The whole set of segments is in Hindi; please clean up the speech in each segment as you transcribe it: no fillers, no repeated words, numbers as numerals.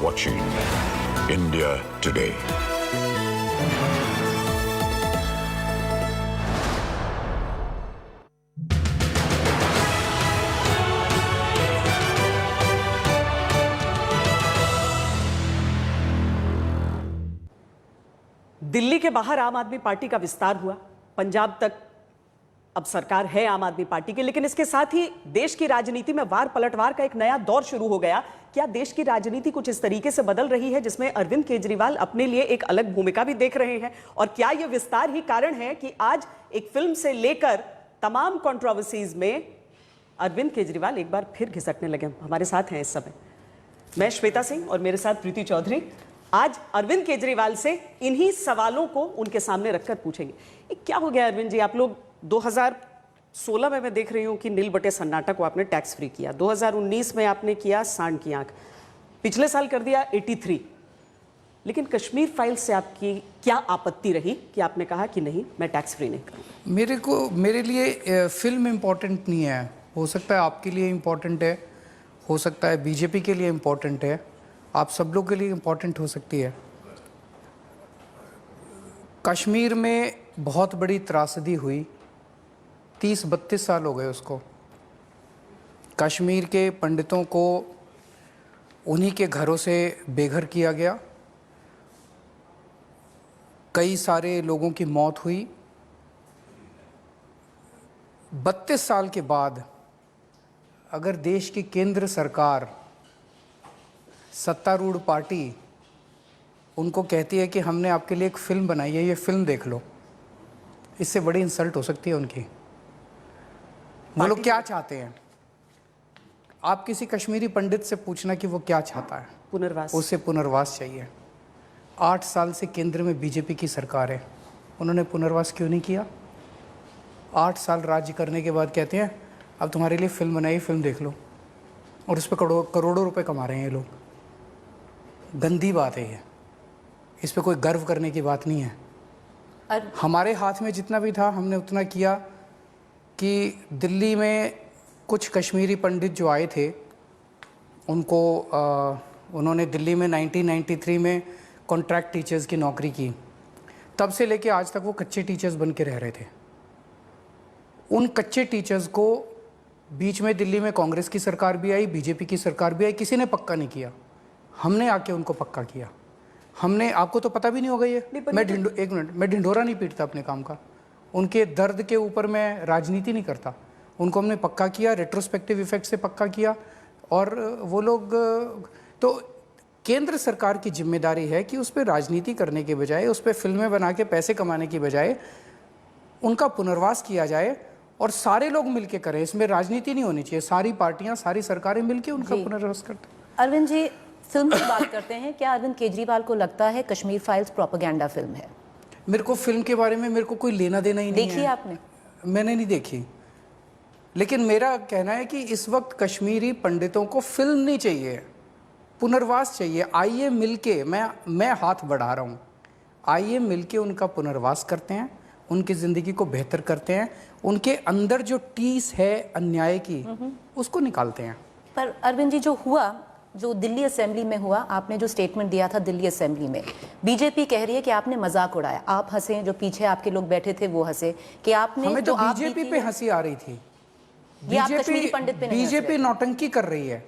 watching India Today. दिल्ली के बाहर आम आदमी पार्टी का विस्तार हुआ, पंजाब तक अब सरकार है आम आदमी पार्टी की, लेकिन इसके साथ ही देश की राजनीति में वार पलटवार का एक नया दौर शुरू हो गया। क्या देश की राजनीति कुछ इस तरीके से बदल रही है जिसमें अरविंद केजरीवाल अपने लिए एक अलग भूमिका भी देख रहे हैं? और क्या यह विस्तार ही कारण है कि आज एक फिल्म से लेकर तमाम कंट्रोवर्सीज में अरविंद केजरीवाल एक बार फिर घिसकने लगे? हमारे साथ हैं इस समय मैं श्वेता सिंह और मेरे साथ प्रीति चौधरी। आज अरविंद केजरीवाल से इन्हीं सवालों को उनके सामने रखकर पूछेंगे। क्या हो गया अरविंद जी? आप लोग 2016 में मैं देख रही हूं कि नील बटे सन्नाटा को आपने टैक्स फ्री किया, 2019 में आपने किया सांड की आंख, पिछले साल कर दिया 83, लेकिन कश्मीर फाइल्स से आपकी क्या आपत्ति रही कि आपने कहा कि नहीं मैं टैक्स फ्री नहीं करूंगा? मेरे लिए फिल्म इम्पोर्टेंट नहीं है। हो सकता है आपके लिए इम्पोर्टेंट है, हो सकता है बीजेपी के लिए इम्पोर्टेंट है, आप सब लोग के लिए इम्पोर्टेंट हो सकती है। कश्मीर में बहुत बड़ी त्रासदी हुई, 30-32 साल हो गए उसको। कश्मीर के पंडितों को उन्हीं के घरों से बेघर किया गया, कई सारे लोगों की मौत हुई। 32 साल के बाद अगर देश की केंद्र सरकार, सत्तारूढ़ पार्टी उनको कहती है कि हमने आपके लिए एक फ़िल्म बनाई है, ये फ़िल्म देख लो, इससे बड़ी इंसल्ट हो सकती है उनकी। वो लोग क्या चाहते हैं? आप किसी कश्मीरी पंडित से पूछना कि वो क्या चाहता है। पुनर्वास। उसे पुनर्वास चाहिए। 8 साल से केंद्र में बीजेपी की सरकार है, उन्होंने पुनर्वास क्यों नहीं किया? 8 साल राज्य करने के बाद कहते हैं अब तुम्हारे लिए फ़िल्म बनाई, फ़िल्म देख लो, और उस पर करोड़ों रुपए कमा रहे हैं ये लोग। गंदी बात है ये, इस पे कोई गर्व करने की बात नहीं है। हमारे हाथ में जितना भी था हमने उतना किया कि दिल्ली में कुछ कश्मीरी पंडित जो आए थे उनको उन्होंने दिल्ली में 1993 में कॉन्ट्रैक्ट टीचर्स की नौकरी की। तब से लेके आज तक वो कच्चे टीचर्स बन के रह रहे थे। उन कच्चे टीचर्स को बीच में दिल्ली में कांग्रेस की सरकार भी आई, बीजेपी की सरकार भी आई, किसी ने पक्का नहीं किया। हमने आके उनको पक्का किया। हमने, आपको तो पता भी नहीं होगा ये, मैं ढिंढोरा नहीं पीटता अपने काम का, उनके दर्द के ऊपर मैं राजनीति नहीं करता। उनको हमने पक्का किया, रेट्रोस्पेक्टिव इफेक्ट से पक्का किया। और वो लोग, तो केंद्र सरकार की जिम्मेदारी है कि उस पर राजनीति करने के बजाय, उस पर फिल्में बना के पैसे कमाने की बजाय उनका पुनर्वास किया जाए और सारे लोग मिलके करें। इसमें राजनीति नहीं होनी चाहिए, सारी पार्टियां, सारी सरकारें मिलके उनका पुनर्वास करते हैं। अरविंद जी, फिल्म की बात करते हैं, क्या अरविंद केजरीवाल को लगता है कश्मीर फाइल्स प्रोपेगेंडा फिल्म है? मेरे को फिल्म के बारे में मेरे को कोई लेना देना ही नहीं है। देखी आपने? मैंने नहीं देखी, लेकिन मेरा कहना है कि इस वक्त कश्मीरी पंडितों को फिल्म नहीं चाहिए, पुनर्वास चाहिए। आइए मिलके, मैं हाथ बढ़ा रहा हूँ, आइए मिलके उनका पुनर्वास करते हैं, उनकी ज़िंदगी को बेहतर करते हैं, उनके अंदर जो टीस है अन्याय की उसको निकालते हैं। पर अरविंद जी, जो हुआ, जो दिल्ली असेंबली में हुआ, आपने जो स्टेटमेंट दिया था दिल्ली असेंबली में, बीजेपी कह रही है कि आपने मजाक उड़ाया। आप हंसे, जो पीछे आपके लोग बैठे थे वो हंसे कि आपने, हमें तो बीजेपी पे हंसी आ रही थी। बीजेपी नौटंकी कर रही है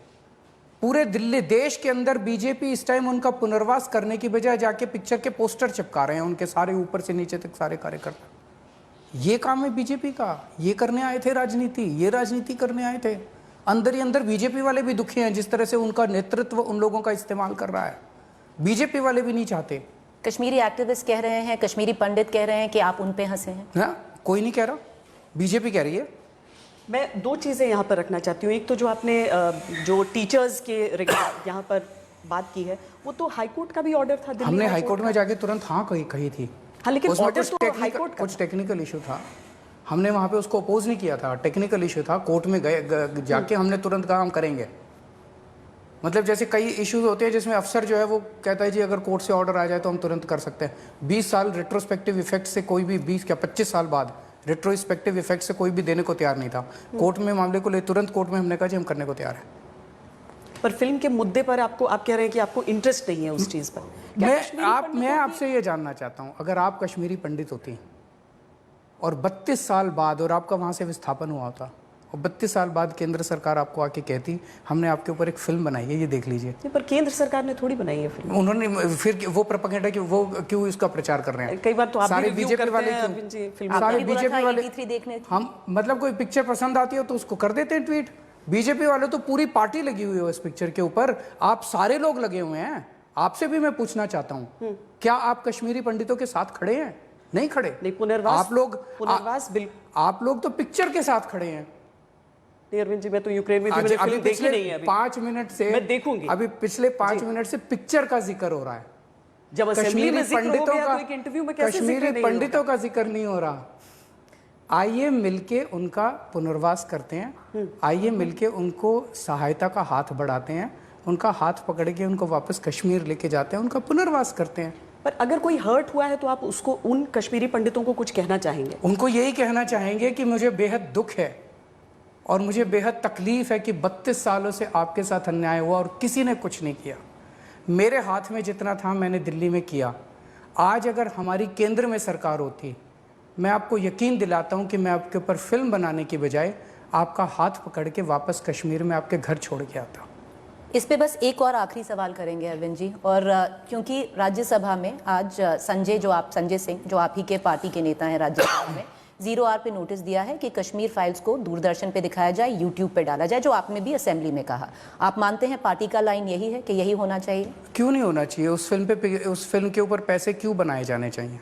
पूरे दिल्ली देश के अंदर। बीजेपी इस टाइम उनका पुनर्वास करने की बजाय जाके पिक्चर के पोस्टर चिपका रहे हैं उनके सारे, ऊपर से नीचे तक सारे कार्यकर्ता। ये काम है बीजेपी का, ये करने आए थे राजनीति, ये राजनीति करने आए थे। अंदर ही अंदर बीजेपी वाले भी दुखी हैं जिस तरह से उनका नेतृत्व उन लोगों का इस्तेमाल कर रहा है। बीजेपी वाले भी नहीं चाहते। कश्मीरी एक्टिविस्ट कह रहे हैं, कश्मीरी पंडित कह रहे हैं कि आप उन पे हंसे हैं। हाँ, कोई नहीं कह रहा, बीजेपी कह रही है। मैं 2 चीज़ें यहाँ पर रखना चाहती हूँ। एक तो जो आपने जो टीचर्स के यहाँ पर बात की है, वो तो हाईकोर्ट का भी ऑर्डर था। हमने हाईकोर्ट में जाके तुरंत हाँ कही थी। हाँ, लेकिन कुछ टेक्निकल इशू था, हमने वहाँ पे उसको अपोज नहीं किया था। टेक्निकल इशू था, कोर्ट में गए जाके हमने तुरंत कहा हम करेंगे। मतलब जैसे कई इश्यूज होते हैं जिसमें अफसर जो है वो कहता है जी अगर कोर्ट से ऑर्डर आ जाए तो हम तुरंत कर सकते हैं। 20 साल रेट्रोस्पेक्टिव इफेक्ट से कोई भी 25 साल बाद रेट्रोस्पेक्टिव इफेक्ट से कोई भी देने को तैयार नहीं था। कोर्ट में मामले को ले तुरंत कोर्ट में हमने कहा जी हम करने को तैयार है। पर फिल्म के मुद्दे पर आप कह रहे हैं कि आपको इंटरेस्ट नहीं है उस चीज पर। मैं आपसे ये जानना चाहता हूं, अगर आप कश्मीरी पंडित होती और 32 साल बाद, और आपका वहां से विस्थापन हुआ होता, और 32 साल बाद केंद्र सरकार आपको आके कहती हमने आपके ऊपर एक फिल्म बनाई है, ये देख लीजिए। पर केंद्र सरकार ने थोड़ी बनाई है फिल्म। उन्होंने फिर वो प्रोपेगेंडा कि वो क्यों इसका प्रचार कर रहे हैं? कई बार तो आप सारे भी रिव्यू बीजेपी वाले करते हैं फिल्म, सारे बीजेपी वाले देखने हम मतलब कोई पिक्चर पसंद आती हो तो उसको कर देते हैं ट्वीट। बीजेपी वाले तो पूरी पार्टी लगी हुई है इस पिक्चर के ऊपर, आप सारे लोग लगे हुए हैं। आपसे भी मैं पूछना चाहता हूं, क्या आप कश्मीरी पंडितों के साथ खड़े हैं? नहीं खड़े। नहीं, पुनर्वास, आप लोग आप लोग तो पिक्चर के साथ खड़े हैं। अरविंद जी, मैं तो यूक्रेन में मैंने फिल्म देखी नहीं है अभी। 5 मिनट से मैं देखूंगी। अभी पिछले 5 मिनट से पिक्चर का जिक्र हो रहा है। जब कश्मीरी पंडितों का एक इंटरव्यू में कैसे कश्मीरी पंडितों का जिक्र नहीं हो रहा। आइए मिलके उनका पुनर्वास करते हैं, आइए मिलके उनको सहायता का हाथ बढ़ाते हैं, उनका हाथ पकड़ के उनको वापस कश्मीर लेके जाते हैं, उनका पुनर्वास करते हैं। पर अगर कोई हर्ट हुआ है तो आप उसको, उन कश्मीरी पंडितों को कुछ कहना चाहेंगे? उनको यही कहना चाहेंगे कि मुझे बेहद दुख है और मुझे बेहद तकलीफ है कि 32 सालों से आपके साथ अन्याय हुआ और किसी ने कुछ नहीं किया। मेरे हाथ में जितना था मैंने दिल्ली में किया। आज अगर हमारी केंद्र में सरकार होती, मैं आपको यकीन दिलाता हूं कि मैं आपके ऊपर फिल्म बनाने की बजाय आपका हाथ पकड़ के वापस कश्मीर में आपके घर छोड़ के आता। इस पे बस एक और आखिरी सवाल करेंगे अरविंद जी, और क्योंकि राज्यसभा में आज संजय सिंह जो आप ही के पार्टी के नेता हैं राज्यसभा में, 0R पे नोटिस दिया है कि कश्मीर फाइल्स को दूरदर्शन पे दिखाया जाए, यूट्यूब पे डाला जाए, जो आपने भी असेंबली में कहा। आप मानते हैं पार्टी का लाइन यही है कि यही होना चाहिए? क्यों नहीं होना चाहिए? उस फिल्म के ऊपर पैसे क्यों बनाए जाने चाहिए?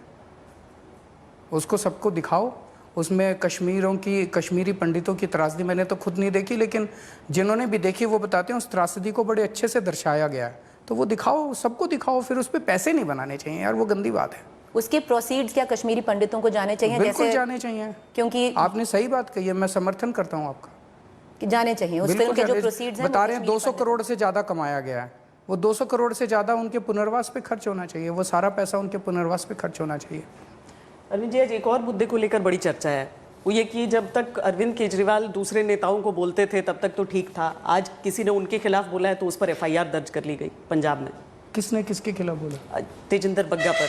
उसको सबको दिखाओ। उसमें कश्मीरी पंडितों की त्रासदी मैंने तो खुद नहीं देखी, लेकिन जिन्होंने भी देखी वो बताते हैं उस त्रासदी को बड़े अच्छे से दर्शाया गया है। तो वो दिखाओ, सबको दिखाओ, फिर उस पर पैसे नहीं बनाने चाहिए यार, वो गंदी बात है। उसके प्रोसीड्स क्या कश्मीरी पंडितों को जाने चाहिए? बिल्कुल जाने चाहिए, क्योंकि आपने सही बात कही है, मैं समर्थन करता हूँ आपका कि जाने चाहिए। उस फिल्म के जो प्रोसीड्स हैं बता रहे हैं 200 करोड़ से ज्यादा कमाया गया है, वो 200 करोड़ से ज्यादा उनके पुनर्वास पे खर्च होना चाहिए, वो सारा पैसा उनके पुनर्वास पे खर्च होना चाहिए। अरविंद जी, आज एक और मुद्दे को लेकर बड़ी चर्चा है, वो ये कि जब तक अरविंद केजरीवाल दूसरे नेताओं को बोलते थे तब तक तो ठीक था, आज किसी ने उनके खिलाफ बोला है तो उस पर FIR दर्ज कर ली गई पंजाब में। किसने किसके खिलाफ बोला? तेजिंदर बग्गा पर।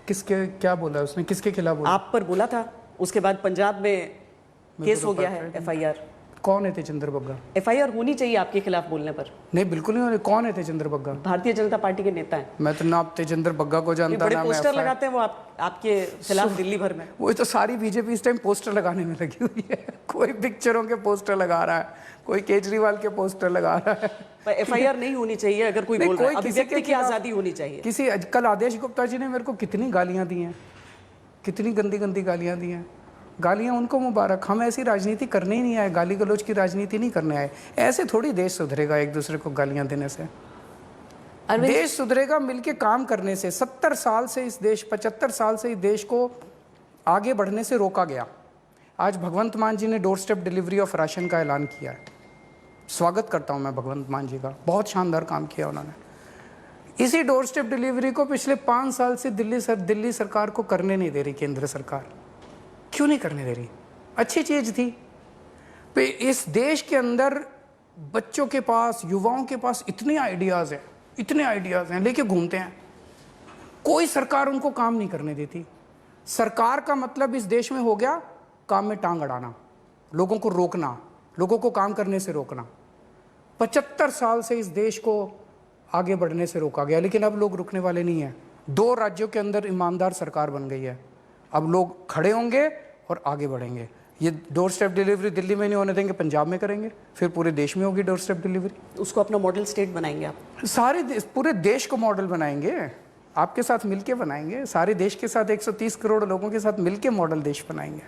किसके, क्या बोला उसने, किसके खिलाफ बोला? आप पर बोला था, उसके बाद पंजाब में केस हो गया है FIR। कौन है तेजिंदर बग्गा? FIR होनी चाहिए आपके खिलाफ बोलने पर। नहीं, बिल्कुल नहीं होनी। कौन है तेजिंदर बग्गा? भारतीय जनता पार्टी के नेता हैं। मैं तो ना तेजिंदर बग्गा को जानता, बड़े ना पोस्टर लगाते हैं वो आपके खिलाफ दिल्ली भर में। वो तो सारी बीजेपी इस टाइम पोस्टर लगाने में लगी हुई है। कोई पिक्चरों के पोस्टर लगा रहा है, कोई केजरीवाल के पोस्टर लगा रहा है। पर FIR नहीं होनी चाहिए अगर कोई बोल रहा है। अभिव्यक्ति की आजादी होनी चाहिए। कल आदेश गुप्ता जी ने मेरे को कितनी गालियां दी हैं, कितनी गंदी गंदी गालियां दी हैं। गालियां उनको मुबारक, हम ऐसी राजनीति करने ही नहीं आए, गाली गलौज की राजनीति नहीं करने आए। ऐसे थोड़ी देश सुधरेगा एक दूसरे को गालियां देने से। देश सुधरेगा मिलके काम करने से। 70 साल से इस देश, 75 साल से इस देश को आगे बढ़ने से रोका गया। आज भगवंत मान जी ने door step delivery of ration का ऐलान किया है। स्वागत करता हूं मैं भगवंत मान जी का, बहुत शानदार काम किया उन्होंने। इसी डोर स्टेप डिलीवरी को पिछले 5 साल से दिल्ली सरकार को करने नहीं दे रही केंद्र सरकार। क्यों नहीं करने दे रही? अच्छी चीज थी। इस देश के अंदर बच्चों के पास, युवाओं के पास इतने आइडियाज हैं, लेके घूमते हैं। कोई सरकार उनको काम नहीं करने देती। सरकार का मतलब इस देश में हो गया काम में टांग अड़ाना, लोगों को रोकना, लोगों को काम करने से रोकना। 75 साल से इस देश को आगे बढ़ने से रोका गया, लेकिन अब लोग रुकने वाले नहीं हैं। 2 राज्यों के अंदर ईमानदार सरकार बन गई है। अब लोग खड़े होंगे और आगे बढ़ेंगे। ये डोर स्टेप डिलीवरी दिल्ली में नहीं होने देंगे, पंजाब में करेंगे, फिर पूरे देश में होगी डोर स्टेप डिलीवरी। उसको अपना मॉडल स्टेट बनाएंगे आप? पूरे देश को मॉडल बनाएंगे, आपके साथ मिलके बनाएंगे। सारे देश के साथ 130 करोड़ लोगों के साथ मिलके मॉडल देश बनाएंगे।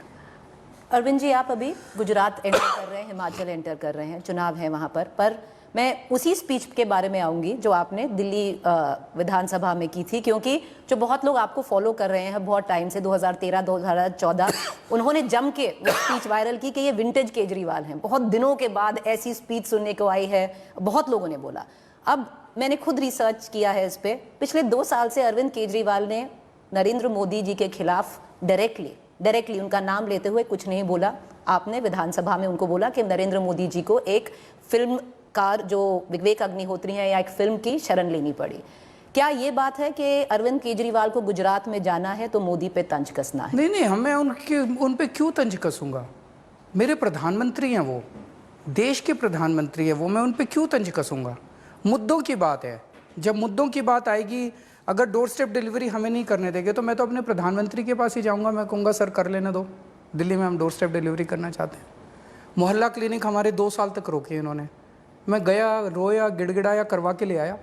अरविंद जी, आप अभी गुजरात एंटर कर रहे हैं, हिमाचल एंटर कर रहे हैं, चुनाव है वहाँ पर मैं उसी स्पीच के बारे में आऊँगी जो आपने दिल्ली विधानसभा में की थी, क्योंकि जो बहुत लोग आपको फॉलो कर रहे हैं बहुत टाइम से, 2013-2014, उन्होंने जम के वो स्पीच वायरल की कि ये विंटेज केजरीवाल हैं। बहुत दिनों के बाद ऐसी स्पीच सुनने को आई है, बहुत लोगों ने बोला। अब मैंने खुद रिसर्च किया है इस पर। पिछले 2 साल से अरविंद केजरीवाल ने नरेंद्र मोदी जी के खिलाफ डायरेक्टली उनका नाम लेते हुए कुछ नहीं बोला। आपने विधानसभा में उनको बोला कि नरेंद्र मोदी जी को एक फिल्म कार जो विवेक अग्निहोत्री हैं या एक फिल्म की शरण लेनी पड़ी। क्या ये बात है कि अरविंद केजरीवाल को गुजरात में जाना है तो मोदी पे तंज कसना है? नहीं, हमें उन पे क्यों तंज कसूंगा? मेरे प्रधानमंत्री हैं वो, देश के प्रधानमंत्री हैं वो, मैं उन पे क्यों तंज कसूंगा? मुद्दों की बात है, जब मुद्दों की बात आएगी, अगर डोर स्टेप डिलीवरी हमें नहीं करने देंगे तो मैं तो अपने प्रधानमंत्री के पास ही जाऊंगा, मैं कहूँगा सर कर लेने दो, दिल्ली में हम डोर स्टेप डिलीवरी करना चाहते हैं। मोहल्ला क्लिनिक हमारे 2 साल तक रोके इन्होंने, मैं गया, रोया, गिड़गिड़ाया, करवा के ले आया।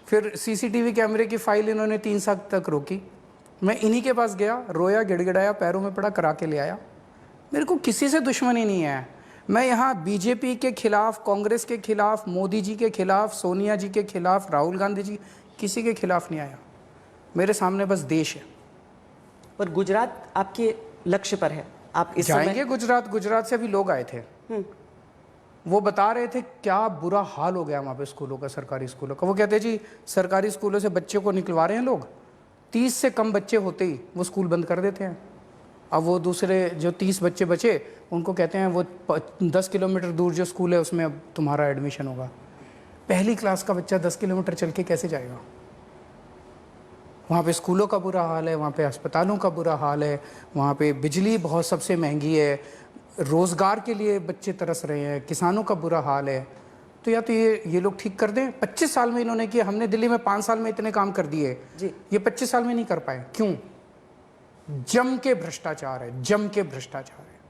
फिर सीसीटीवी कैमरे की फाइल इन्होंने 3 साल तक रोकी, मैं इन्हीं के पास गया, रोया, गिड़गिड़ाया, पैरों में पड़ा, करा के ले आया। मेरे को किसी से दुश्मनी नहीं है, मैं यहाँ बीजेपी के खिलाफ, कांग्रेस के खिलाफ, मोदी जी के खिलाफ, सोनिया जी के खिलाफ, राहुल गांधी जी, किसी के खिलाफ नहीं आया। मेरे सामने बस देश है। पर गुजरात आपके लक्ष्य पर है, आप इस जाएंगे गुजरात से अभी लोग आए थे, वो बता रहे थे क्या बुरा हाल हो गया वहाँ पे स्कूलों का, सरकारी स्कूलों का। वो कहते जी सरकारी स्कूलों से बच्चे को निकलवा रहे हैं लोग, 30 से कम बच्चे होते ही वो स्कूल बंद कर देते हैं। अब वो दूसरे जो 30 बच्चे बचे उनको कहते हैं वो 10 किलोमीटर दूर जो स्कूल है उसमें अब तुम्हारा एडमिशन होगा। पहली क्लास का बच्चा 10 किलोमीटर चल के कैसे जाएगा? वहाँ पे स्कूलों का बुरा हाल है, वहाँ पे अस्पतालों का बुरा हाल है, वहाँ पे बिजली बहुत सबसे महंगी है, रोज़गार के लिए बच्चे तरस रहे हैं, किसानों का बुरा हाल है। तो या तो ये लोग ठीक कर दें। 25 साल में इन्होंने किया, हमने दिल्ली में 5 साल में इतने काम कर दिए, ये 25 साल में नहीं कर पाए, क्यों? जम के भ्रष्टाचार है, जम के भ्रष्टाचार है।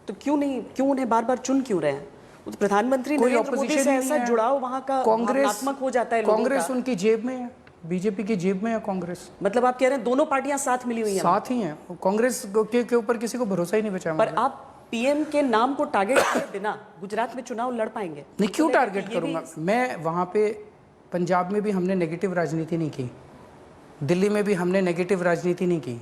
तो क्यों उन्हें बार बार चुन क्यों रहे हैं? वो तो प्रधानमंत्री कोई नरेंद्र मोदी से ऐसा जुड़ाव वहाँ का भावनात्मक हो जाता है लोगों का। कांग्रेस उनकी जेब में है, बीजेपी की जेब में है कांग्रेस। मतलब आप कह रहे हैं दोनों पार्टियां साथ मिली हुई हैं? साथ ही हैं, कांग्रेस के ऊपर किसी को भरोसा ही नहीं बचा। पर आप पीएम के नाम को टारगेट किए बिना गुजरात में चुनाव लड़ पाएंगे? नहीं, क्यों टारगेट करूंगा मैं? वहाँ पे पंजाब में भी हमने नेगेटिव राजनीति नहीं की, दिल्ली में भी हमने नेगेटिव राजनीति नहीं की।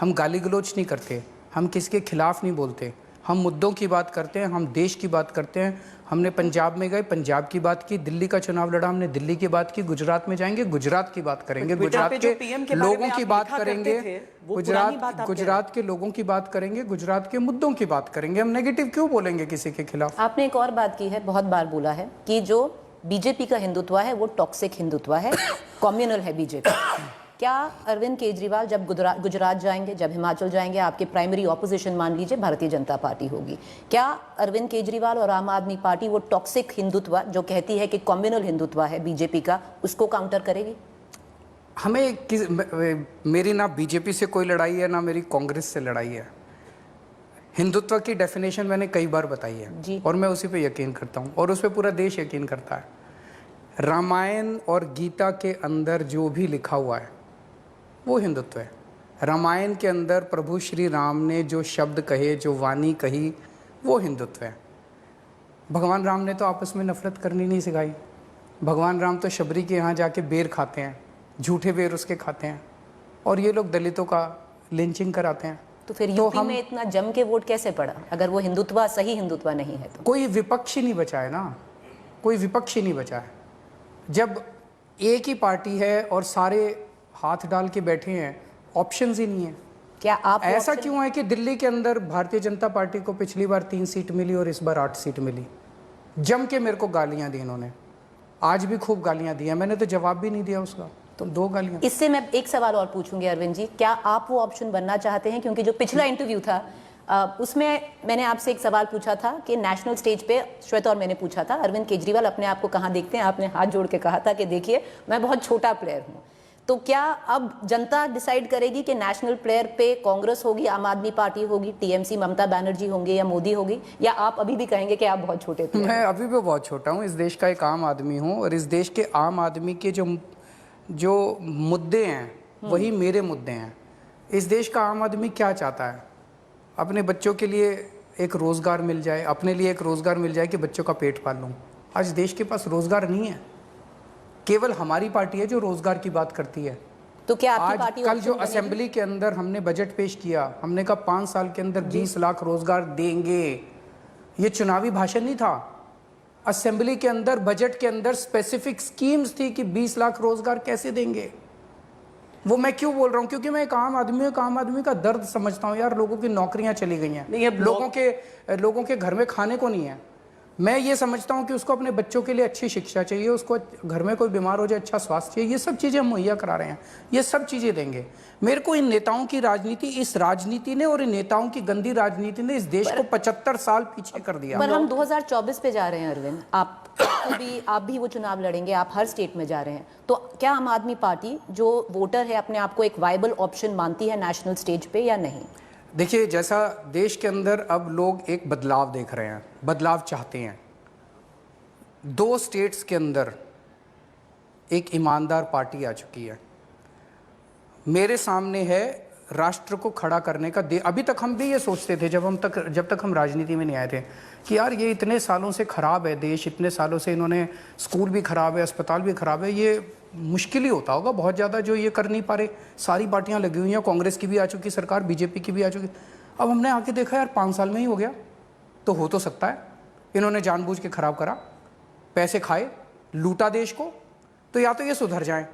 हम गाली गलोच नहीं करते, हम किसी के खिलाफ नहीं बोलते, हम मुद्दों की बात करते हैं, हम देश की बात करते हैं। हमने पंजाब में गए, पंजाब की बात की, दिल्ली का चुनाव लड़ा, हमने दिल्ली की बात की, गुजरात में जाएंगे, गुजरात की बात करेंगे, गुजरात के लोगों की बात करेंगे, गुजरात के लोगों की बात करेंगे, गुजरात के मुद्दों की बात करेंगे। हम नेगेटिव क्यों बोलेंगे किसी के खिलाफ? आपने एक और बात की है, बहुत बार बोला है कि जो बीजेपी का हिंदुत्व है वो टॉक्सिक हिंदुत्व है, कम्युनल है बीजेपी। क्या अरविंद केजरीवाल जब गुजरात जाएंगे, जब हिमाचल जाएंगे, आपके प्राइमरी ऑपोजिशन मान लीजिए भारतीय जनता पार्टी होगी, क्या अरविंद केजरीवाल और आम आदमी पार्टी वो टॉक्सिक हिंदुत्व जो कहती है कि कम्युनल हिंदुत्व है बीजेपी का, उसको काउंटर करेगी? मेरी ना बीजेपी से कोई लड़ाई है, ना मेरी कांग्रेस से लड़ाई है। हिंदुत्व की डेफिनेशन मैंने कई बार बताई है और मैं उसी पे यकीन करता हूँ और उस पर पूरा देश यकीन करता है। रामायण और गीता के अंदर जो भी लिखा हुआ है वो हिंदुत्व है। रामायण के अंदर प्रभु श्री राम ने जो शब्द कहे, जो वाणी कही, वो हिंदुत्व है। भगवान राम ने तो आपस में नफरत करनी नहीं सिखाई। भगवान राम तो शबरी के यहाँ जाके बेर खाते हैं, झूठे बेर उसके खाते हैं, और ये लोग दलितों का लिंचिंग कराते हैं। तो फिर यूपी में इतना जम के वोट कैसे पड़ा, अगर वो हिंदुत्व सही हिंदुत्व नहीं है तो? कोई विपक्ष ही नहीं बचा है ना, कोई विपक्ष ही नहीं बचा है। जब एक ही पार्टी है और सारे हाथ डाल के बैठे हैं, ऑप्शंस ही नहीं है। क्या आप ऐसा क्यों है कि दिल्ली के अंदर भारतीय जनता पार्टी को पिछली बार 3 सीट मिली और इस बार 8 सीट मिली? जम के मेरे को गालियां दी इन्होंने, आज भी खूब गालियां दी हैं, मैंने तो जवाब भी नहीं दिया उसका, तो 2 गालियां। इससे मैं एक सवाल और पूछूंगी अरविंद जी, क्या आप वो ऑप्शन बनना चाहते हैं? क्योंकि जो पिछला इंटरव्यू था उसमें मैंने आपसे एक सवाल पूछा था कि नेशनल स्टेज पे श्वेता और मैंने पूछा था अरविंद केजरीवाल अपने आप को कहाँ देखते हैं, आपने हाथ जोड़ के कहा था कि देखिए मैं बहुत छोटा प्लेयर हूँ। तो क्या अब जनता डिसाइड करेगी कि नेशनल प्लेयर पे कांग्रेस होगी, आम आदमी पार्टी होगी, टीएमसी ममता बनर्जी होंगे या मोदी होगी, या आप अभी भी कहेंगे कि आप बहुत छोटे प्लेयर? मैं अभी भी बहुत छोटा हूँ, इस देश का एक आम आदमी हूँ और इस देश के आम आदमी के जो मुद्दे हैं वही मेरे मुद्दे हैं। इस देश का आम आदमी क्या चाहता है? अपने बच्चों के लिए एक रोज़गार मिल जाए, अपने लिए एक रोज़गार मिल जाए कि बच्चों का पेट पाल लूँ। आज देश के पास रोज़गार नहीं है, केवल हमारी पार्टी है जो रोज़गार की बात करती है। तो क्या आपकी आज पार्टी कल जो असेंबली के अंदर हमने बजट पेश किया, हमने कहा 5 साल के अंदर 20 लाख रोज़गार देंगे। ये चुनावी भाषण नहीं था, असेंबली के अंदर बजट के अंदर स्पेसिफिक स्कीम्स थी कि 20 लाख रोज़गार कैसे देंगे। वो मैं क्यों बोल रहा हूँ? क्योंकि मैं एक आम आदमी का दर्द समझता हूँ यार। लोगों की नौकरियां चली गई हैं, लोगों के घर में खाने को नहीं है, मैं ये समझता हूँ कि उसको अपने बच्चों के लिए अच्छी शिक्षा चाहिए, उसको घर में कोई बीमार हो जाए अच्छा स्वास्थ्य चाहिए, ये सब चीज़ें हम मुहैया करा रहे हैं, ये सब चीज़ें देंगे। मेरे को इन नेताओं की राजनीति, इस राजनीति ने और इन नेताओं की गंदी राजनीति ने इस देश को 75 साल पीछे कर दिया। पर हम 2024 पे जा रहे हैं अरविंद, आप भी वो चुनाव लड़ेंगे, आप हर स्टेट में जा रहे हैं, तो क्या आम आदमी पार्टी जो वोटर है अपने आप को एक वायबल ऑप्शन मानती है नेशनल स्टेज पे या नहीं? देखिए, जैसा देश के अंदर अब लोग एक बदलाव देख रहे हैं, बदलाव चाहते हैं। 2 स्टेट्स के अंदर एक ईमानदार पार्टी आ चुकी है। मेरे सामने है राष्ट्र को खड़ा करने का अभी तक हम भी ये सोचते थे जब तक हम राजनीति में नहीं आए थे कि यार ये इतने सालों से ख़राब है देश, इतने सालों से इन्होंने स्कूल भी ख़राब है, अस्पताल भी ख़राब है, ये मुश्किल ही होता होगा बहुत ज़्यादा जो ये कर नहीं पा रहे। सारी पार्टियां लगी हुई हैं, कांग्रेस की भी आ चुकी सरकार, बीजेपी की भी आ चुकी। अब हमने आके देखा यार 5 साल में ही हो गया, तो हो तो सकता है इन्होंने जानबूझ के ख़राब करा, पैसे खाए, लूटा देश को, तो या तो ये सुधर जाएं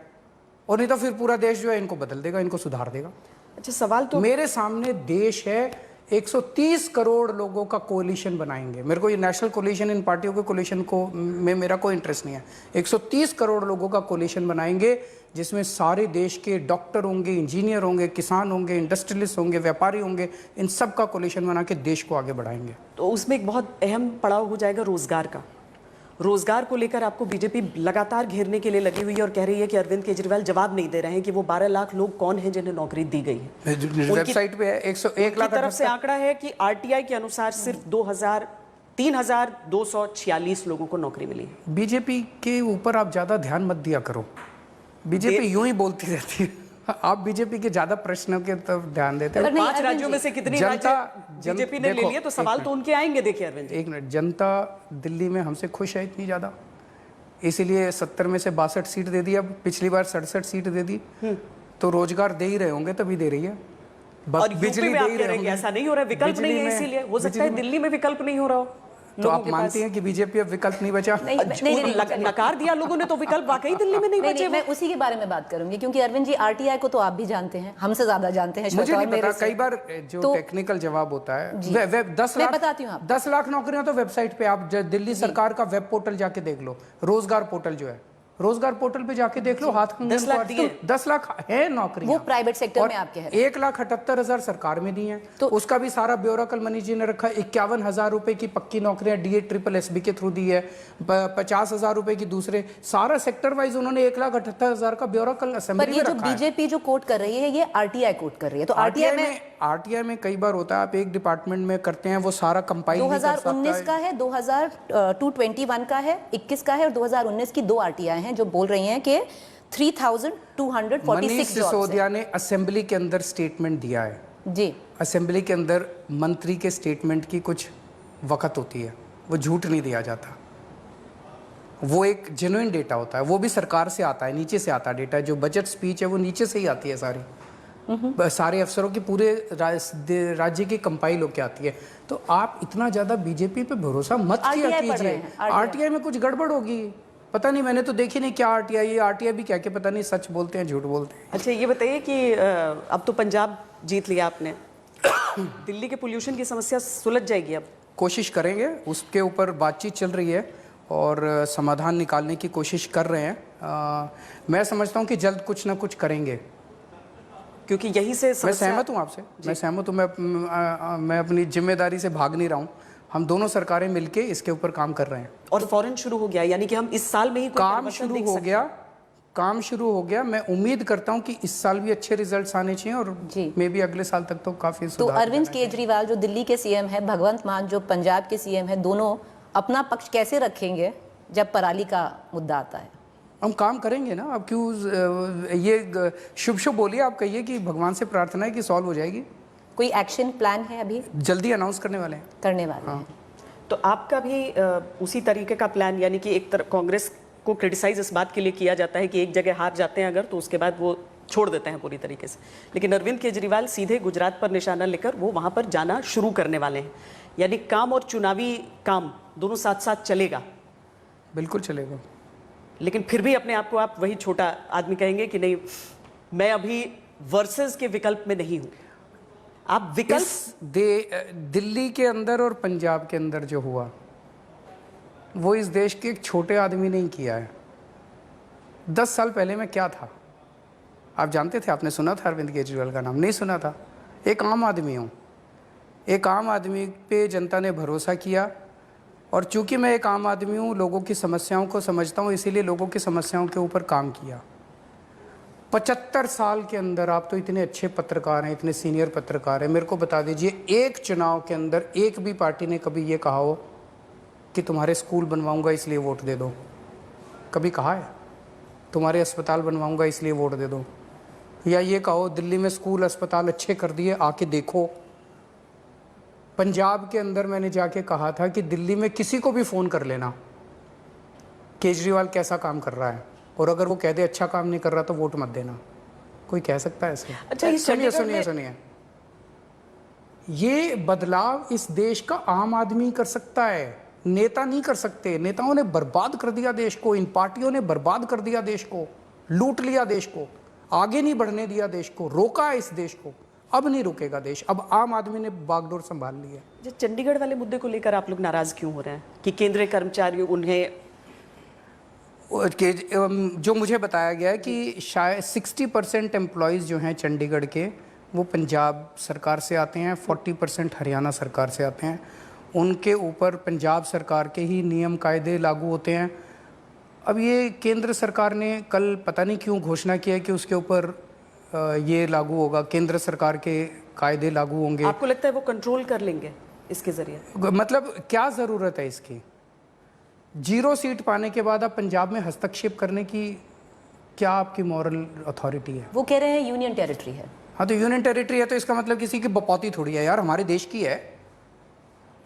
और नहीं तो फिर पूरा देश जो है इनको बदल देगा, इनको सुधार देगा। अच्छा, सवाल तो मेरे सामने देश है, 130 करोड़ लोगों का कोलिशन बनाएंगे। मेरे को ये नेशनल कोलिशन, इन पार्टियों के कोलिशन को में मेरा कोई इंटरेस्ट नहीं है। 130 करोड़ लोगों का कोलिशन बनाएंगे जिसमें सारे देश के डॉक्टर होंगे, इंजीनियर होंगे, किसान होंगे, इंडस्ट्रियलिस्ट होंगे, व्यापारी होंगे, इन सब का कोलिशन बना के देश को आगे बढ़ाएंगे। तो उसमें एक बहुत अहम पड़ाव हो जाएगा रोजगार का। रोजगार को लेकर आपको बीजेपी लगातार घेरने के लिए लगी हुई है और कह रही है कि अरविंद केजरीवाल जवाब नहीं दे रहे हैं कि वो 12 लाख लोग कौन हैं जिन्हें नौकरी दी गई है। वेबसाइट पे है 101 लाख तरफ से आंकड़ा है कि आरटीआई के अनुसार सिर्फ 3,246 लोगों को नौकरी मिली है। बीजेपी के ऊपर आप ज्यादा ध्यान मत दिया करो, बीजेपी यूं ही बोलती रहती है। आप बीजेपी के ज्यादा प्रश्नों के तरफ ध्यान देते हैं। 5 राज्यों में से कितनी बीजेपी ने ले लिए, तो सवाल तो उनके आएंगे। देखिए अरविंद जी, एक मिनट, जनता दिल्ली में हमसे खुश है इतनी ज्यादा, इसीलिए 70 में से 62 सीट दे दी, अब पिछली बार 67 सीट दे दी, तो रोजगार दे ही रहे होंगे तभी दे रही है। और बिजली दे ही रहे होंगे, ऐसा नहीं हो रहा है, विकल्प नहीं है, इसीलिए हो सकता है दिल्ली में विकल्प नहीं हो रहा हो। तो आप मानती हैं कि बीजेपी अब विकल्प नहीं बचा? नकार दिया लोगों ने, तो विकल्प वाकई दिल्ली में नहीं बचे। मैं उसी के बारे में बात करूंगी, क्योंकि अरविंद जी आरटीआई को तो आप भी जानते हैं, हमसे ज्यादा जानते हैं। मुझे नहीं पता, कई बार जो टेक्निकल जवाब होता है, 10 लाख नौकरियां तो वेबसाइट पे आप दिल्ली सरकार का वेब पोर्टल जाके देख लो, रोजगार पोर्टल जो है, रोजगार पोर्टल पे जाके देख लो, हाथ 10 लाख है नौकरी, वो प्राइवेट सेक्टर में आप कह रहे हैं। 1,78,000 सरकार में दी हैं, तो उसका भी सारा ब्यौरा कल मनीष जी ने रखा। 51,000 रुपए की पक्की नौकरियां DA-SSB के थ्रू दी है, 50,000 रुपए की दूसरे, सारा सेक्टर वाइज उन्होंने 1,78,000 का ब्यौरा कल असेंबली में रखा है। बीजेपी जो कोट कर रही है ये आरटीआई कोट कर रही है, तो आरटीआई में कई बार होता है, आप एक डिपार्टमेंट में करते हैं, वो सारा कंपाइल 2019 का है, 2021 का है, 21 का है, और 2019 की 2 आरटीआई हैं जो बोल रही हैं कि 3,246 मनीष सिसोदिया ने असेंबली के अंदर स्टेटमेंट दिया है जी। असेंबली के अंदर मंत्री के स्टेटमेंट की कुछ वक्त होती है, वो झूठ नहीं दिया जाता, वो एक जेन्युइन डेटा होता है, वो भी सरकार से आता है, नीचे से आता है डेटा। जो बजट स्पीच है वो नीचे से ही आती है सारी, सारे अफसरों की पूरे राज्य की कंपाइल होके आती है। तो आप इतना ज्यादा बीजेपी पे भरोसा मत किया कीजिए। आरटीआई में कुछ गड़बड़ होगी, पता नहीं, मैंने तो देखी नहीं क्या आरटीआई भी क्या पता नहीं सच बोलते हैं झूठ बोलते हैं। अच्छा, ये बताइए कि अब तो पंजाब जीत लिया आपने, दिल्ली के पोल्यूशन की समस्या सुलझ जाएगी? अब कोशिश करेंगे, उसके ऊपर बातचीत चल रही है और समाधान निकालने की कोशिश कर रहे हैं। मैं समझता हूँ कि जल्द कुछ ना कुछ करेंगे, क्योंकि यहीं से मैं सहमत हूँ आपसे, मैं सहमत हूँ, मैं अपनी जिम्मेदारी से भाग नहीं रहा हूँ। हम दोनों सरकारें मिलके इसके ऊपर काम कर रहे हैं और फौरन शुरू हो गया, यानी कि हम इस साल में ही काम शुरू हो गया। मैं उम्मीद करता हूं कि इस साल भी अच्छे रिजल्ट्स आने चाहिए और मे भी अगले साल तक तो काफी सुधार। तो अरविंद केजरीवाल जो दिल्ली के सीएम है, भगवंत मान जो पंजाब के सीएम है, दोनों अपना पक्ष कैसे रखेंगे जब पराली का मुद्दा आता है? हम काम करेंगे ना, अब क्यों ये शुभ बोलिए, आप कहिए कि भगवान से प्रार्थना है कि सॉल्व हो जाएगी। कोई एक्शन प्लान है अभी? जल्दी अनाउंस करने वाले हैं। तो आपका भी उसी तरीके का प्लान, यानी कि एक तरफ कांग्रेस को क्रिटिसाइज इस बात के लिए किया जाता है कि एक जगह हार जाते हैं अगर, तो उसके बाद वो छोड़ देते हैं पूरी तरीके से, लेकिन अरविंद केजरीवाल सीधे गुजरात पर निशाना लेकर वो वहां पर जाना शुरू करने वाले हैं, यानी काम और चुनावी काम दोनों साथ साथ चलेगा? बिल्कुल चलेगा, लेकिन फिर भी अपने आप को आप वही छोटा आदमी कहेंगे कि नहीं, मैं अभी वर्सेस के विकल्प में नहीं हूं? आप विकल्प दिल्ली के अंदर और पंजाब के अंदर जो हुआ, वो इस देश के एक छोटे आदमी ने ही किया है। 10 साल पहले मैं क्या था आप जानते थे? आपने सुना था अरविंद केजरीवाल का नाम? नहीं सुना था। एक आम आदमी हूँ। एक आम आदमी पे जनता ने भरोसा किया, और चूंकि मैं एक आम आदमी हूँ, लोगों की समस्याओं को समझता हूँ, इसीलिए लोगों की समस्याओं के ऊपर काम किया। 75 साल के अंदर, आप तो इतने अच्छे पत्रकार हैं, इतने सीनियर पत्रकार हैं, मेरे को बता दीजिए एक चुनाव के अंदर एक भी पार्टी ने कभी ये कहा हो कि तुम्हारे स्कूल बनवाऊंगा इसलिए वोट दे दो? कभी कहा है? तुम्हारे अस्पताल बनवाऊंगा इसलिए वोट दे दो? या ये कहो दिल्ली में स्कूल अस्पताल अच्छे कर दिए, आके देखो। पंजाब के अंदर मैंने जाके कहा था कि दिल्ली में किसी को भी फ़ोन कर लेना, केजरीवाल कैसा काम कर रहा है, और अगर वो कह दे अच्छा काम नहीं कर रहा तो वोट मत देना। कोई कह सकता है ऐसे? अच्छा, ये सुनिए चंडीगढ़ सुनिए में- सुनिए, ये बदलाव इस देश का आम आदमी कर सकता है, नेता नहीं कर सकते। नेताओं ने बर्बाद कर दिया देश को, इन पार्टियों ने बर्बाद कर दिया देश को, लूट लिया देश को, आगे नहीं बढ़ने दिया देश को, रोका इस देश को। अब नहीं रुकेगा देश, अब आम आदमी ने बागडोर संभाल ली है। जो चंडीगढ़ वाले मुद्दे को लेकर आप लोग नाराज क्यों हो रहे हैं कि केंद्रीय कर्मचारी उन्हें जो मुझे बताया गया है कि शायद 60% एम्प्लॉयज़ जो हैं चंडीगढ़ के, वो पंजाब सरकार से आते हैं, 40% हरियाणा सरकार से आते हैं। उनके ऊपर पंजाब सरकार के ही नियम कायदे लागू होते हैं। अब ये केंद्र सरकार ने कल पता नहीं क्यों घोषणा किया कि उसके ऊपर ये लागू होगा, केंद्र सरकार के कायदे लागू होंगे। आपको लगता है वो कंट्रोल कर लेंगे इसके जरिए? मतलब क्या ज़रूरत है इसकी? 0 सीट पाने के बाद आप पंजाब में हस्तक्षेप करने की क्या आपकी मॉरल अथॉरिटी है? वो कह रहे हैं यूनियन टेरिटरी है। हाँ, तो यूनियन टेरिटरी है तो इसका मतलब किसी की बपौती थोड़ी है यार, हमारे देश की है।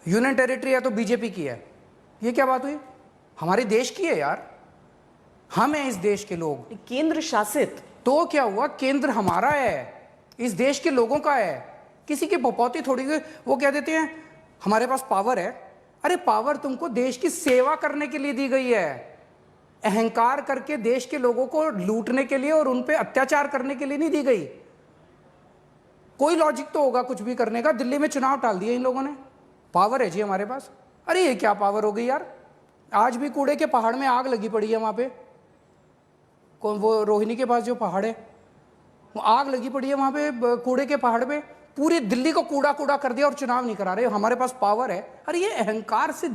यूनियन टेरिटरी है तो बीजेपी की है, ये क्या बात हुई? हमारे देश की है यार, हम हैं इस देश के लोग। केंद्र शासित तो क्या हुआ? केंद्र हमारा है, इस देश के लोगों का है, किसी की बपौती थोड़ी। वो कह देते हैं हमारे पास पावर है। अरे पावर तुमको देश की सेवा करने के लिए दी गई है, अहंकार करके देश के लोगों को लूटने के लिए और उन पे अत्याचार करने के लिए नहीं दी गई। कोई लॉजिक तो होगा कुछ भी करने का। दिल्ली में चुनाव टाल दिए इन लोगों ने, पावर है जी हमारे पास। अरे ये क्या पावर हो गई यार? आज भी कूड़े के पहाड़ में आग लगी पड़ी है वहां पे, कौन वो रोहिणी के पास जो पहाड़ है, वो आग लगी पड़ी है वहां पे कूड़े के पहाड़ पे। पूरी दिल्ली को कूड़ा कूड़ा कर दिया और चुनाव नहीं करा रहे। हमारे पास पावर है। अरे ये अहंकार से,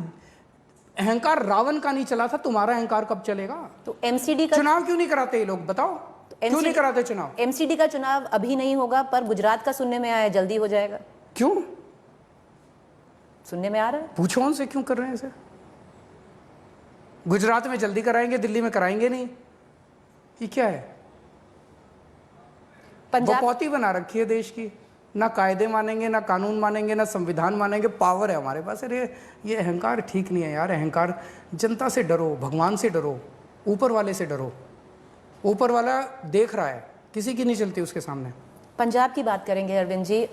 अहंकार रावण का नहीं चला था, तुम्हारा अहंकार कब चलेगा? तो एमसीडी का चुनाव क्यों नहीं कराते ये लोग, बताओ? क्यों नहीं कराते चुनाव? एमसीडी का चुनाव अभी नहीं होगा, पर गुजरात का सुनने में आया जल्दी हो जाएगा। क्यों? सुनने में आ रहा है। पूछो उनसे क्यों कर रहे हैं ऐसे। गुजरात में जल्दी कराएंगे, दिल्ली में कराएंगे नहीं, ये क्या है? पंजाब बपौती बना रखी है देश की, ना कायदे मानेंगे, ना कानून मानेंगे, ना संविधान मानेंगे। पावर है हमारे पास। अरे ये अहंकार ठीक नहीं है यार। अहंकार, जनता से डरो, भगवान से डरो, ऊपर वाले से डरो। ऊपर वाला देख रहा है, किसी की नहीं चलती उसके सामने। पंजाब की बात करेंगे अरविंद जी।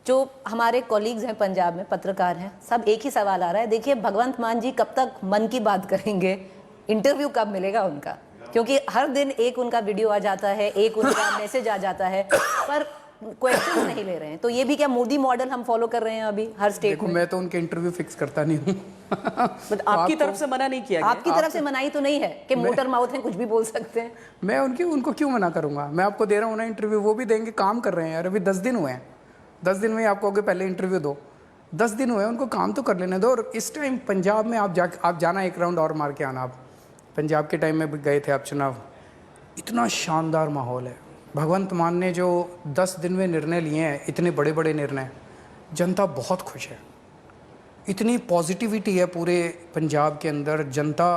जो हमारे कॉलीग्स हैं पंजाब में, पत्रकार हैं, सब एक ही सवाल आ रहा है। देखिए, भगवंत मान जी कब तक मन की बात करेंगे? इंटरव्यू कब मिलेगा उनका? क्योंकि हर दिन एक उनका वीडियो आ जाता है, एक उनका मैसेज आ जाता है, पर क्वेश्चन नहीं ले रहे हैं। तो ये भी क्या मोदी मॉडल हम फॉलो कर रहे हैं अभी हर स्टेट देखो, में? मैं तो उनके इंटरव्यू फिक्स करता नहीं हूँ। मतलब आपकी तरफ से मना नहीं किया गया? आपकी तरफ से मनाही तो नहीं है कि मोटर माउथ है, कुछ भी बोल सकते हैं? मैं उनको क्यों मना करूंगा? मैं आपको दे रहा हूँ ना इंटरव्यू, वो भी देंगे। काम कर रहे हैं यार, अभी 10 दिन हुए हैं। 10 दिन में आपको पहले इंटरव्यू दो, 10 दिन हुए, उनको काम तो कर लेने दो। और इस टाइम पंजाब में आप जाना, एक राउंड और मार के आना। आप पंजाब के टाइम में भी गए थे आप चुनाव, इतना शानदार माहौल है। भगवंत मान ने जो 10 दिन में निर्णय लिए हैं, इतने बड़े बड़े निर्णय, जनता बहुत खुश है। इतनी पॉजिटिविटी है पूरे पंजाब के अंदर। जनता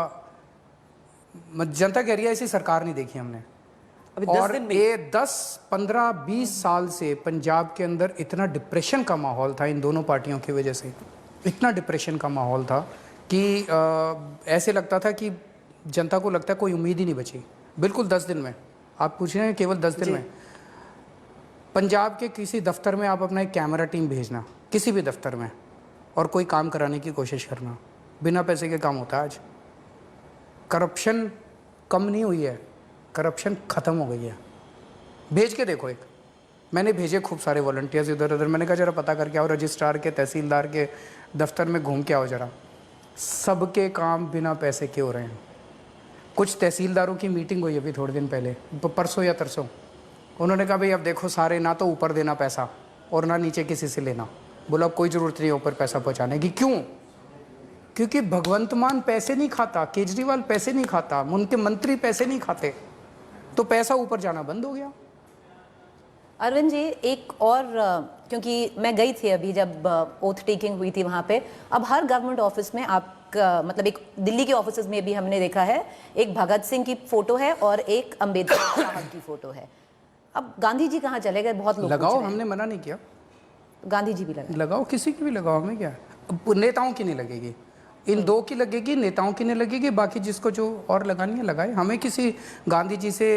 कह रही है ऐसी सरकार नहीं देखी हमने। अभी 10 और दिन में ये 10, 15, 20 साल से पंजाब के अंदर इतना डिप्रेशन का माहौल था इन दोनों पार्टियों की वजह से। इतना डिप्रेशन का माहौल था कि ऐसे लगता था कि जनता को लगता है कोई उम्मीद ही नहीं बची। बिल्कुल 10 दिन में, आप पूछ रहे हैं केवल 10 दिन में। पंजाब के किसी दफ्तर में आप अपना एक कैमरा टीम भेजना, किसी भी दफ्तर में, और कोई काम कराने की कोशिश करना। बिना पैसे के काम होता है आज। करप्शन कम नहीं हुई है, करप्शन ख़त्म हो गई है। भेज के देखो। एक मैंने भेजे खूब सारे वॉलंटियर्स इधर उधर। मैंने कहा जरा पता करके आओ, रजिस्ट्रार के, तहसीलदार के दफ्तर में घूम के आओ जरा। सबके काम बिना पैसे के हो रहे हैं। कुछ तहसीलदारों की मीटिंग हुई अभी थोड़े दिन पहले, परसों या तरसों, उन्होंने कहा भाई अब देखो सारे ना तो ऊपर देना पैसा और ना नीचे किसी से लेना। बोला कोई ज़रूरत नहीं है ऊपर पैसा पहुंचाने की। क्यों? क्योंकि भगवंत मान पैसे नहीं खाता, केजरीवाल पैसे नहीं खाता, उनके मंत्री पैसे नहीं खाते, तो पैसा ऊपर जाना बंद हो गया। अरविंद जी, एक और क्योंकि मैं गई थी अभी जब ओथ टेकिंग हुई थी वहाँ पे, अब हर गवर्नमेंट ऑफिस में आपका मतलब एक दिल्ली के ऑफिस में भी हमने देखा है, एक भगत सिंह की फोटो है और एक अम्बेडकर साहब की फोटो है। अब गांधी जी कहाँ चले गए? बहुत लोग लगाओ, हमने मना नहीं किया, गांधी जी भी लगाओ, किसी की भी लगाओ, हमें क्या। नेताओं की नहीं लगेगी, इन दो की लगेगी, नेताओं की नहीं लगेगी, बाकी जिसको जो और लगानी है लगाए। हमें किसी गांधी जी से,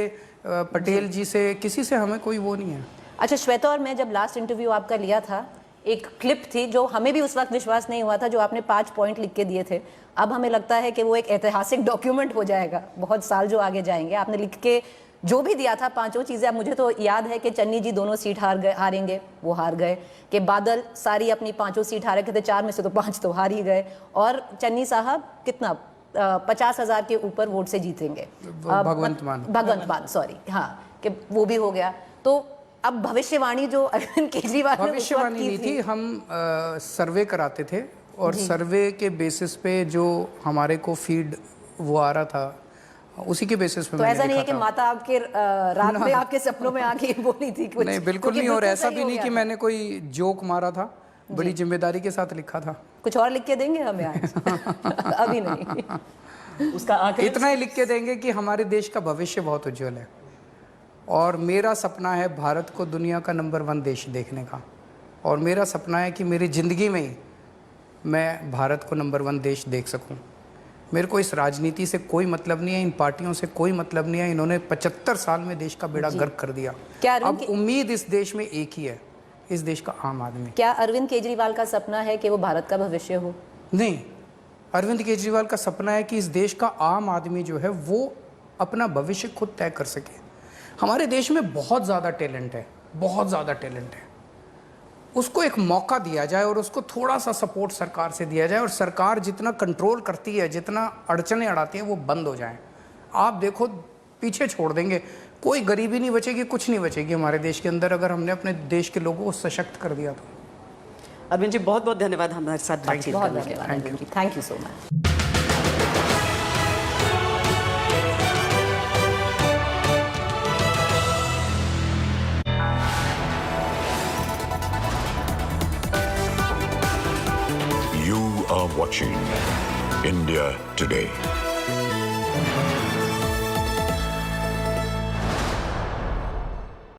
पटेल जी से, किसी से हमें कोई वो नहीं है। अच्छा श्वेता, और मैं जब लास्ट इंटरव्यू आपका लिया था, एक क्लिप थी जो हमें भी उस वक्त विश्वास नहीं हुआ था, जो आपने 5 पॉइंट लिख के दिए थे। अब हमें लगता है कि वो एक ऐतिहासिक डॉक्यूमेंट हो जाएगा, बहुत साल जो आगे जाएंगे। आपने लिख के जो भी दिया था 5 चीज़ें, अब मुझे तो याद है कि चन्नी जी दोनों सीट हारेंगे, वो हार गए, कि बादल सारी अपनी 5 सीट हारे थे, 4 में से तो 5 तो हार ही गए, और चन्नी साहब कितना 50,000 के ऊपर वोट से जीतेंगे, भगवंत मान, सॉरी, हाँ, कि वो भी हो गया। तो अब भविष्यवाणी जो अरविंद केजरीवाल ने भविष्यवाणी नहीं थी, हम सर्वे कराते थे और सर्वे के बेसिस पे जो हमारे को फीड वो आ रहा था, उसी के बेसिस पे। तो ऐसा नहीं है कि माता आपके रात में आपके सपनों में आके बोली थी कुछ? नहीं, बिल्कुल नहीं। और ऐसा भी नहीं कि मैंने कोई जोक मारा था, बड़ी जिम्मेदारी के साथ लिखा था। कुछ और लिख के देंगे हमें आज? अभी नहीं, उसका आखिरी इतना ही लिख के देंगे कि हमारे देश का भविष्य बहुत उज्जवल है और मेरा सपना है भारत को दुनिया का नंबर 1 देश देखने का, और मेरा सपना है कि मेरी ज़िंदगी में ही मैं भारत को नंबर 1 देश देख सकूं। मेरे को इस राजनीति से कोई मतलब नहीं है, इन पार्टियों से कोई मतलब नहीं है। इन्होंने 75 साल में देश का बेड़ा गर्क कर दिया। अब उम्मीद इस देश में एक ही है, इस देश का आम आदमी। क्या अरविंद केजरीवाल का सपना है कि वो भारत का भविष्य हो? नहीं, अरविंद केजरीवाल का सपना है कि इस देश का आम आदमी जो है वो अपना भविष्य खुद तय कर सके। हमारे देश में बहुत ज़्यादा टैलेंट है, बहुत ज़्यादा टैलेंट है, उसको एक मौका दिया जाए और उसको थोड़ा सा सपोर्ट सरकार से दिया जाए, और सरकार जितना कंट्रोल करती है, जितना अड़चने अड़ाती है, वो बंद हो जाए। आप देखो पीछे छोड़ देंगे, कोई गरीबी नहीं बचेगी, कुछ नहीं बचेगी हमारे देश के अंदर, अगर हमने अपने देश के लोगों को सशक्त कर दिया तो। अरविंद जी बहुत बहुत धन्यवाद हमारे साथ बातचीत करने के लिए। Thank you so much. You are watching India Today.